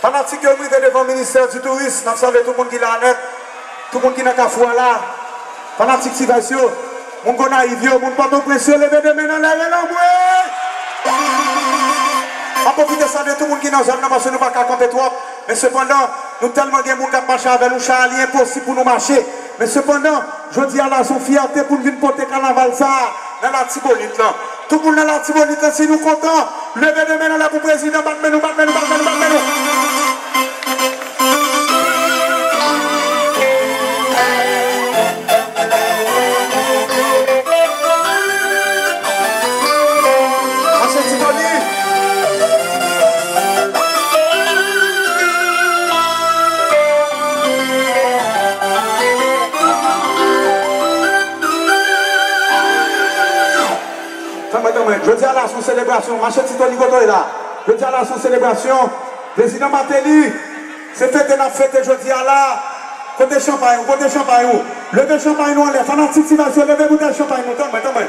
Fanatique qui devant le ministère du Tourisme, nous savons tout le monde qui est là net, tout le monde qui est dans le foie là. Fanatique Sivasio, mon qu'on arrive, mon pas de pression, levez de main dans l'air, on profite de ça de tout le monde qui est dans la zone, parce que nous ne pouvons pas compter trop. Mais cependant, nous tellement de gens qui marchent avec nous, Charlie, impossible pour nous marcher. Mais cependant, je dis à la son fierté pour nous venir porter carnaval ça, dans la Tibolite là. Tout le monde dans la Tibolite là, si nous comptons, levez de main dans l'air pour le président, battre-nous. dis à la sous célébration, marché Tito Ligoto est là. Je dis à la sous célébration, président Matéli, c'est fête la fête, je dis à la. Côté champagne, levez champagne, nous en l'air, fanatique, levez bouteille champagne, nous tombez.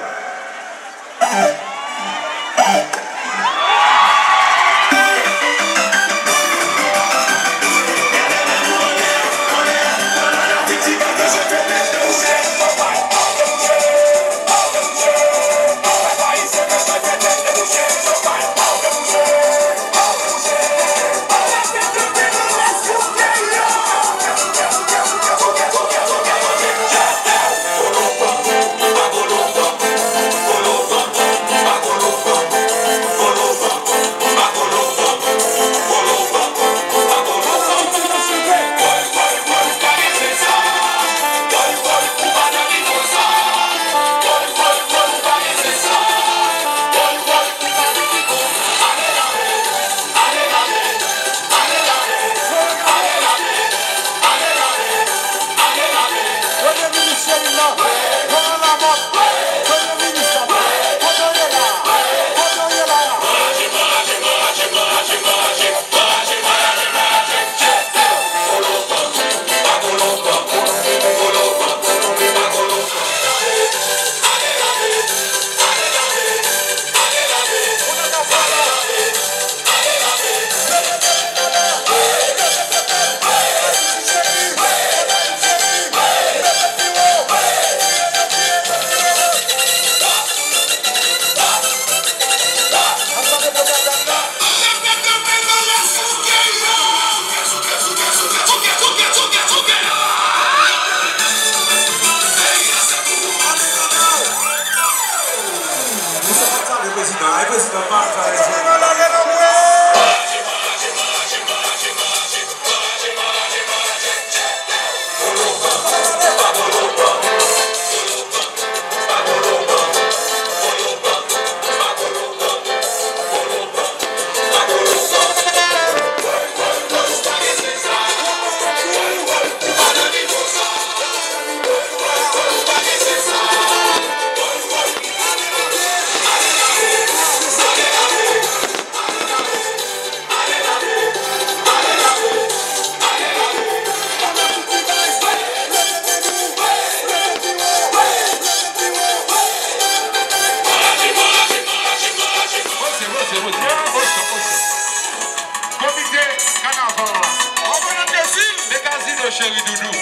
Chéri Doudou.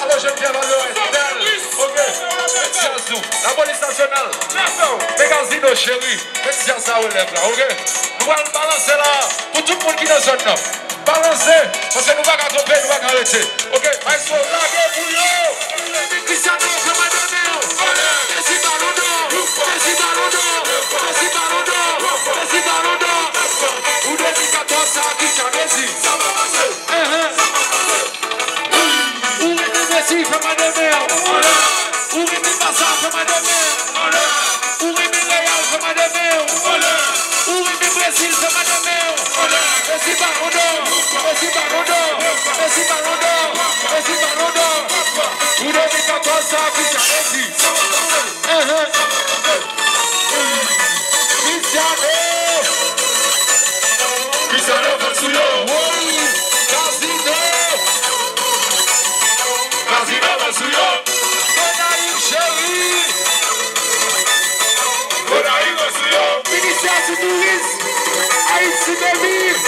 Alors je viens dans le ok. La police nationale. Mégasino chéri. Merci ça relève là, ok. Nous allons balancer là. Pour tout le monde qui est dans zone là. Balancer. Parce que nous ne pouvons pas tromper, nous ne pouvons pas arrêter. Ok. Maestro, laguez pour yo. Cristiano, comment donner? Merci Barodo. Merci Barodo. Merci Barodo. Merci Barodo. Ou 2014 ça qui s'en est. Ça va passer. Merci, fais ma demeure. Où est mes passages, fais ma demeure. Où est mes Réal, fais ma demeure. Où est mes Brésil, fais ma demeure. Merci Barodo. Merci Barodo. Merci Barodo. Merci Barodo. Où 2014 ça qui s'en est. Cristiano Vansuyo. Ministère du tourisme, Haïti de vivre.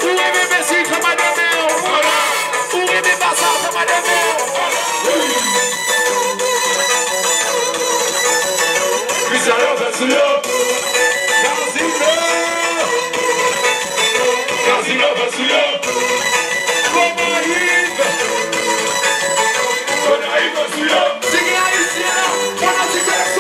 Où est mes messieurs comme à demain? Où est mes bazars comme à demain? Cristiano Vansuyo. Casino Vansuyo. Vansuyo. Sing it, Haïtien. When I see that,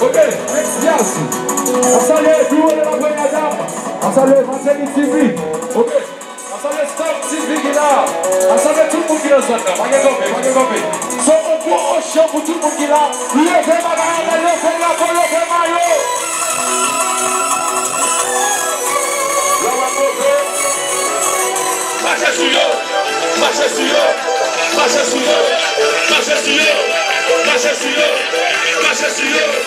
Ok, merci. On salue le bureau de la première dame. On salue Marcel TV. Ok. On salue Stop TV qui est là. On salue tout le monde qui est là. Pas de copie. Son concours au champ pour tout le monde qui est là. Levez bagarre, levez la balle, levez maillot. Marche sur eux. Marche sur eux. Marche sur eux. Marche sur eux. Marche sur eux. Marche sur eux. Marche sur eux.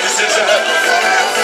This is a